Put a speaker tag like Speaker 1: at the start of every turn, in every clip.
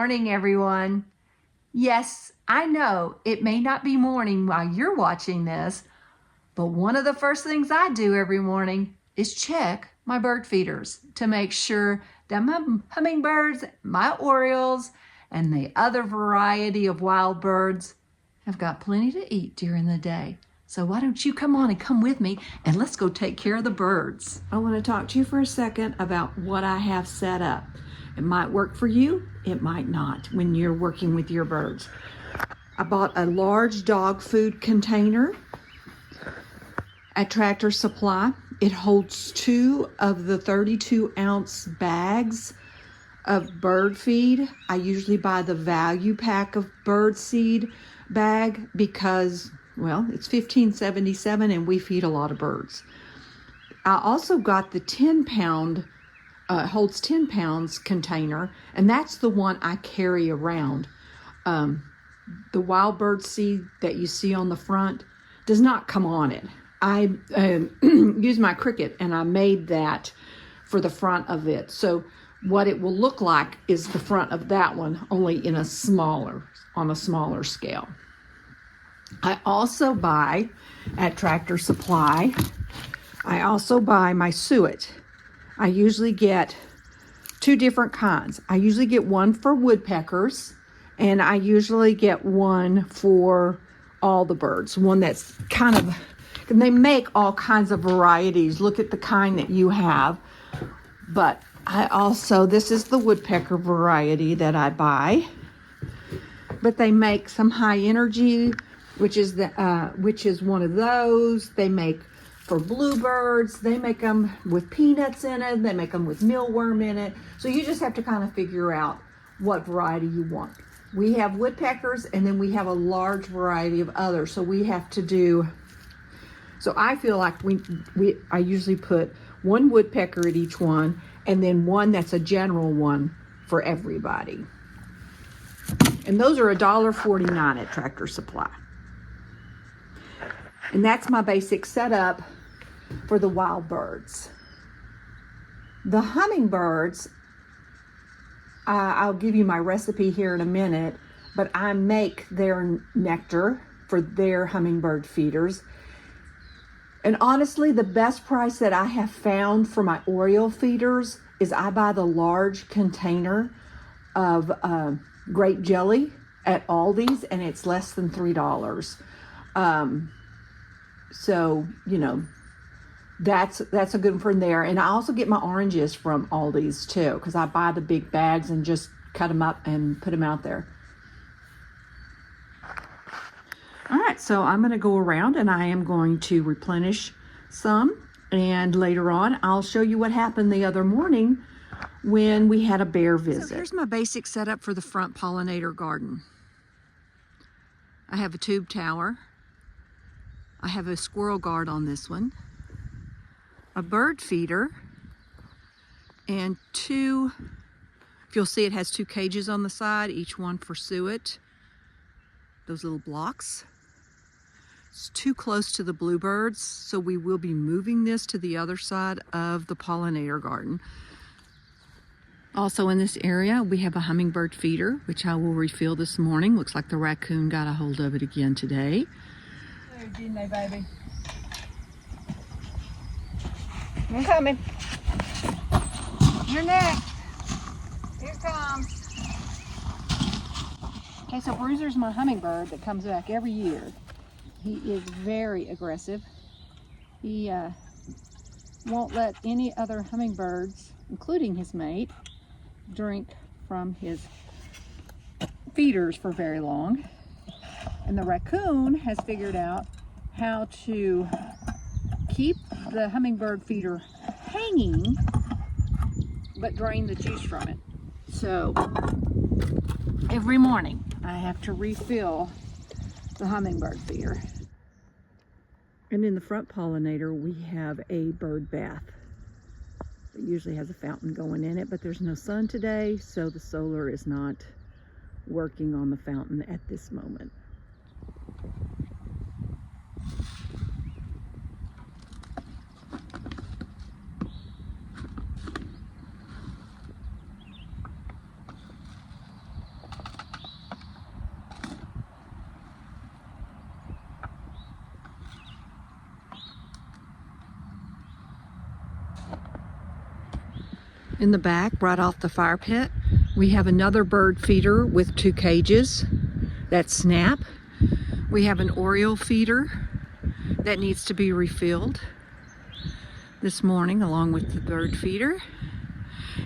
Speaker 1: morning, everyone. Yes, I know it may not be morning while you're watching this, but one of the first things I do every morning is check my bird feeders to make sure that my hummingbirds, my orioles, and the other variety of wild birds have got plenty to eat during the day. So why don't you come on and come with me and let's go take care of the birds. I want to talk to you for a second about what I have set up. It might work for you, it might not when you're working with your birds. I bought a large dog food container at Tractor Supply. It holds 2 of the 32-ounce bags of bird feed. I usually buy the value pack of bird seed bag because, well, it's $15.77 and we feed a lot of birds. I also got the 10-pound holds 10 pounds container, and that's the one I carry around. The wild bird seed that you see on the front does not come on it. I used my Cricut and I made that for the front of it. So what it will look like is the front of that one, only on a smaller scale. I also buy at Tractor Supply, I also buy my suet. I usually get 2 different kinds. I usually get one for woodpeckers, and I usually get one for all the birds. One that's kind of, and they make all kinds of varieties. Look at the kind that you have. But I also, this is the woodpecker variety that I buy. But they make some high energy, which is one of those. They make for bluebirds, they make them with peanuts in it, they make them with mealworm in it. So you just have to kind of figure out what variety you want. We have woodpeckers and then we have a large variety of others. So we have to do, so I feel like I usually put 1 woodpecker at each one and then one that's a general one for everybody. And those are $1.49 at Tractor Supply. And that's my basic setup for the wild birds. The hummingbirds, I'll give you my recipe here in a minute, but I make their nectar for their hummingbird feeders. And honestly, the best price that I have found for my oriole feeders is I buy the large container of grape jelly at Aldi's, and it's less than $3. So, you know, that's a good one from there. And I also get my oranges from Aldi's too, because I buy the big bags and just cut them up and put them out there. All right, so I'm going to go around and I am going to replenish some. And later on, I'll show you what happened the other morning when we had a bear visit. So here's my basic setup for the front pollinator garden. I have a tube tower. I have a squirrel guard on this one, a bird feeder, and 2, if you'll see, it has 2 cages on the side, each one for suet. Those little blocks. It's too close to the bluebirds, so we will be moving this to the other side of the pollinator garden. Also in this area, we have a hummingbird feeder, which I will refill this morning. Looks like the raccoon got a hold of it again today.
Speaker 2: Didn't they, baby? I'm coming. You're next. Here it comes. Okay, so Bruiser's my hummingbird that comes back every year. He is very aggressive. He won't let any other hummingbirds, including his mate, drink from his feeders for very long. And the raccoon has figured out how to keep the hummingbird feeder hanging, but drain the juice from it. So every morning I have to refill the hummingbird feeder. And in the front pollinator, we have a bird bath. It usually has a fountain going in it, but there's no sun today, so the solar is not working on the fountain at this moment.
Speaker 1: In the back, right off the fire pit, we have another bird feeder with 2 cages that snap. We have an Oriole feeder that needs to be refilled this morning along with the bird feeder.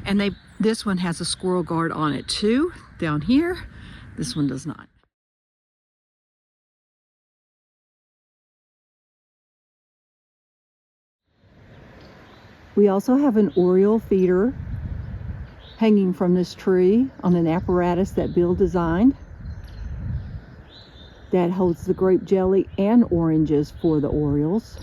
Speaker 1: And this one has a squirrel guard on it too, down here. This one does not. We also have an Oriole feeder hanging from this tree on an apparatus that Bill designed that holds the grape jelly and oranges for the Orioles.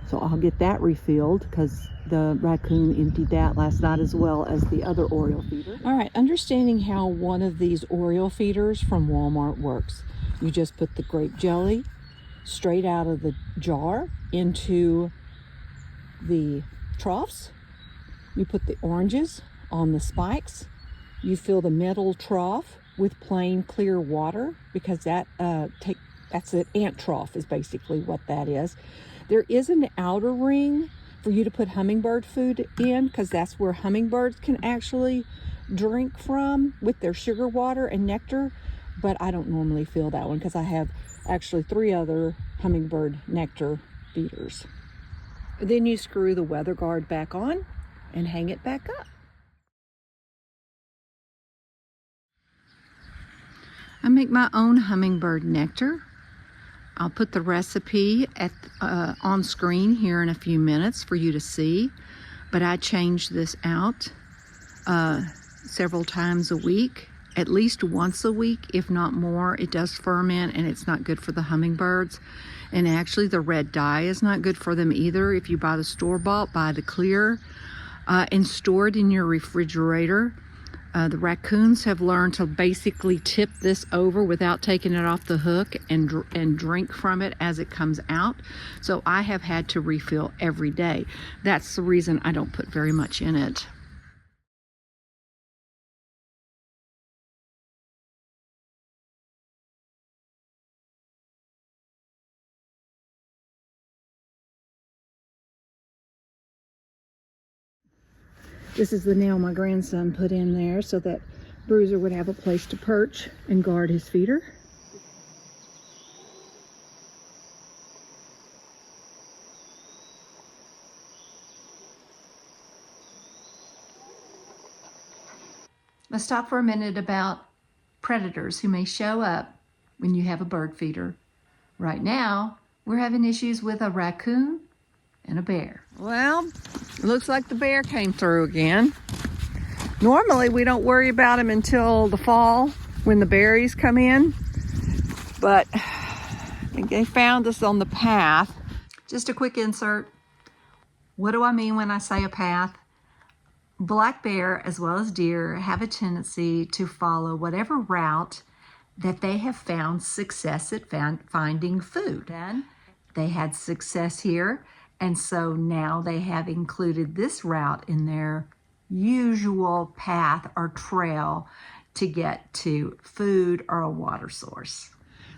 Speaker 1: So I'll get that refilled because the raccoon emptied that last night as well as the other Oriole feeder. All right, understanding how one of these Oriole feeders from Walmart works. You just put the grape jelly straight out of the jar into the troughs. You put the oranges on the spikes. You fill the metal trough with plain clear water because that's an ant trough is basically what that is. There is an outer ring for you to put hummingbird food in because that's where hummingbirds can actually drink from with their sugar water and nectar, but I don't normally fill that one because I have actually 3 other hummingbird nectar feeders. Then you screw the weather guard back on and hang it back up. I make my own hummingbird nectar. I'll put the recipe on screen here in a few minutes for you to see, but I change this out several times a week, at least once a week, if not more. It does ferment and it's not good for the hummingbirds. And actually the red dye is not good for them either. If you buy the store-bought, buy the clear and store it in your refrigerator. The raccoons have learned to basically tip this over without taking it off the hook and drink from it as it comes out. So I have had to refill every day. That's the reason I don't put very much in it. This is the nail my grandson put in there so that Bruiser would have a place to perch and guard his feeder. Let's talk for a minute about predators who may show up when you have a bird feeder. Right now, we're having issues with a raccoon and a bear. Well, it looks like the bear came through again. Normally, we don't worry about him until the fall when the berries come in, but they found us on the path. Just a quick insert. What do I mean when I say a path? Black bear, as well as deer, have a tendency to follow whatever route that they have found success at finding food. And they had success here, and so now they have included this route in their usual path or trail to get to food or a water source.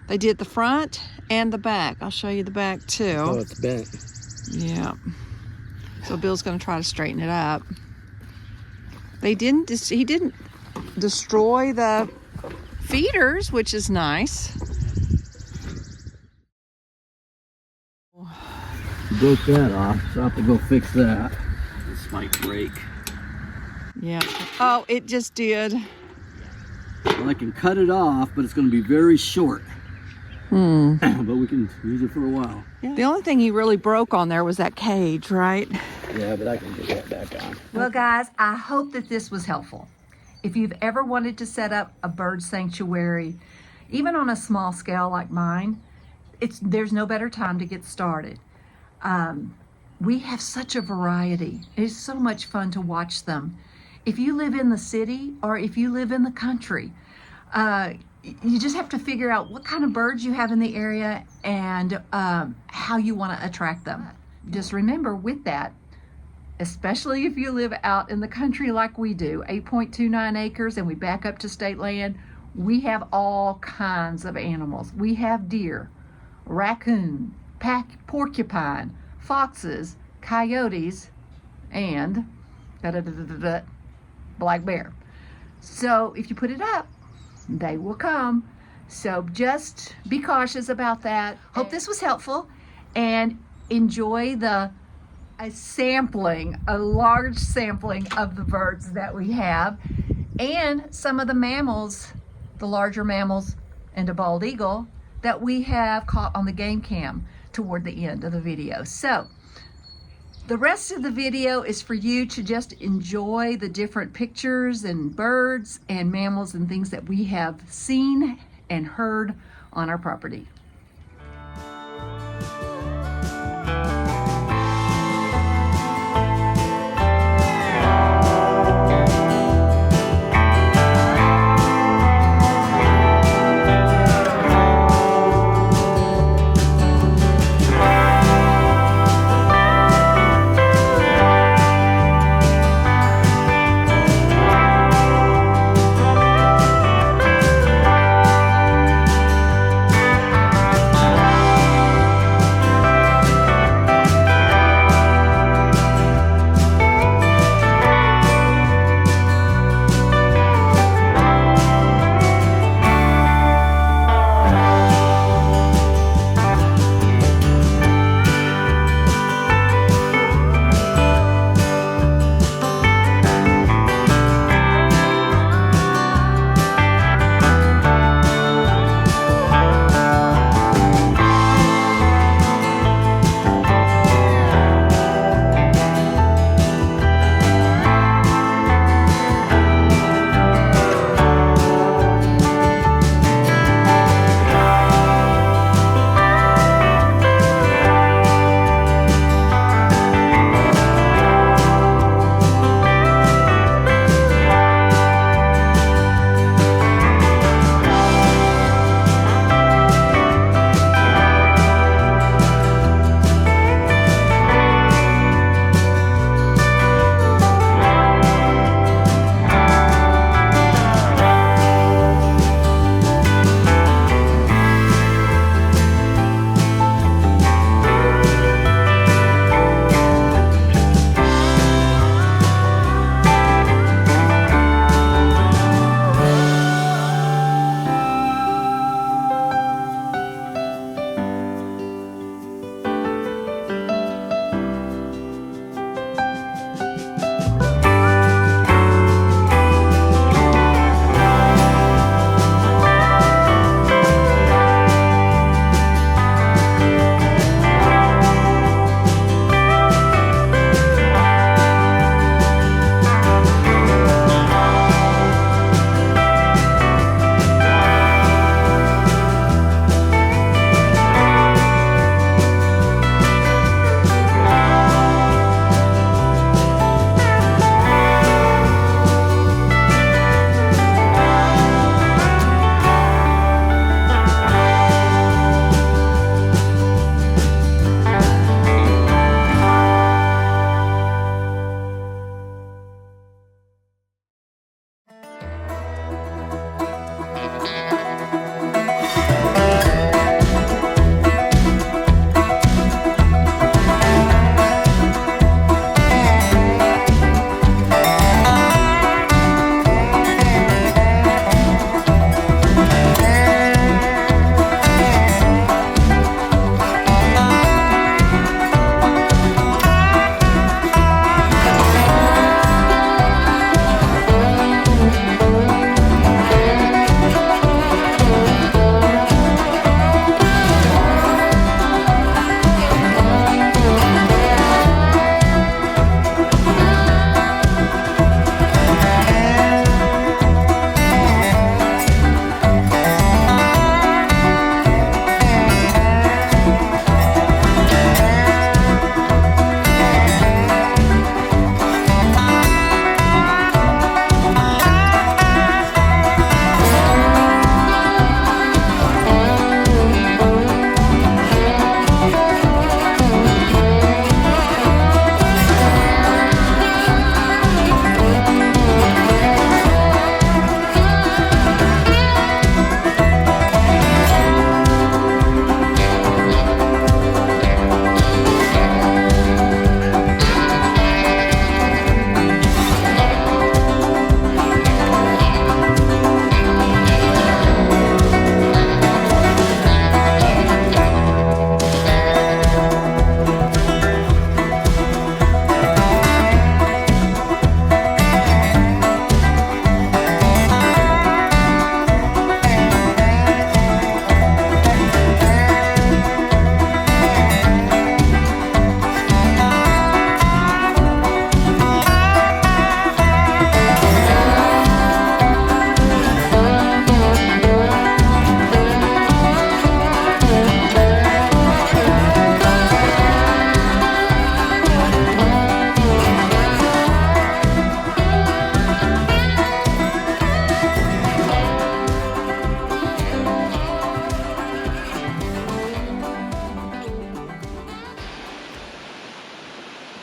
Speaker 1: They did the front and the back. I'll show you the back too.
Speaker 3: Oh, it's bent.
Speaker 1: Yeah. So Bill's going to try to straighten it up. He didn't destroy the feeders, which is nice.
Speaker 3: Broke that off, so I have to go fix that. This might break.
Speaker 1: Yeah. Oh, it just did.
Speaker 3: Well, I can cut it off, but it's going to be very short. But we can use it for a while.
Speaker 1: Yeah. The only thing he really broke on there was that cage, right?
Speaker 3: Yeah, but I can get that back on.
Speaker 1: Well, guys, I hope that this was helpful. If you've ever wanted to set up a bird sanctuary, even on a small scale like mine, there's no better time to get started. We have such a variety. It's so much fun to watch them. If you live in the city or if you live in the country, you just have to figure out what kind of birds you have in the area and how you want to attract them. Just remember with that, especially if you live out in the country like we do, 8.29 acres, and we back up to state land, we have all kinds of animals. We have deer, raccoon, porcupine, foxes, coyotes, and black bear. So if you put it up, they will come. So just be cautious about that. Hope this was helpful, and enjoy a large sampling of the birds that we have, and some of the mammals, the larger mammals and a bald eagle that we have caught on the game cam toward the end of the video. So the rest of the video is for you to just enjoy the different pictures and birds and mammals and things that we have seen and heard on our property.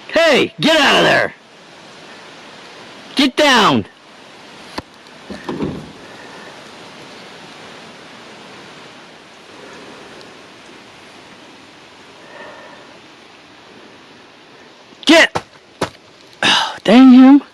Speaker 4: Hey, get out of there! Get down! Get! Oh, dang him.